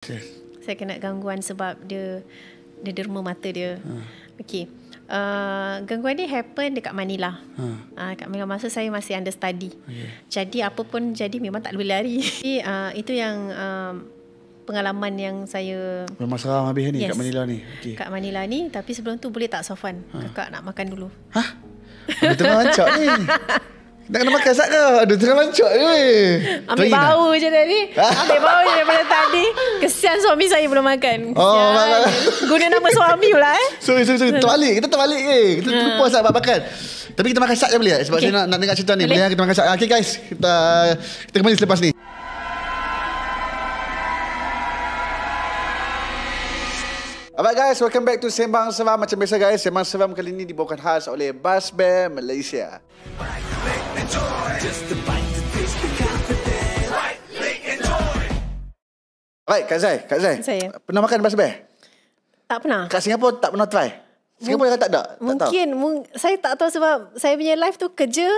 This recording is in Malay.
Saya kena gangguan sebab dia derma mata dia. Okey. Gangguan ni happen dekat Manila. Dekat Manila masa saya masih under study. Jadi apa pun jadi memang tak boleh lari. Jadi, itu yang pengalaman yang saya memang seram habis ni kat Manila ni. Kat Manila ni. Tapi sebelum tu boleh tak Safwan? Kakak nak makan dulu. Ada tengah lancak ni. Nak kena makan sat ke? Aduh, tengah lancak ni. Ambil bau je tadi. Ambil bau je daripada tadi. Kesian suami saya belum makan. Guna nama suami pula Sorry. Terbalik. Kita terbalik ke? Kita terlupa sat makan. Tapi kita makan sat je boleh? Sebab saya nak dengar cerita ni. Boleh kita makan sat. Okay guys. Kita kembali selepas ni. Alright guys, welcome back to Sembang Seram. Macam biasa guys, Sembang Seram kali ini dibawakan khas oleh Bass Bear Malaysia. Alright, Kak Zai. Saya. Pernah makan Bass Bear? Tak pernah. Kat Singapura tak pernah try? Singapura tak ada? Mungkin saya tak tahu sebab saya punya life tu kerja.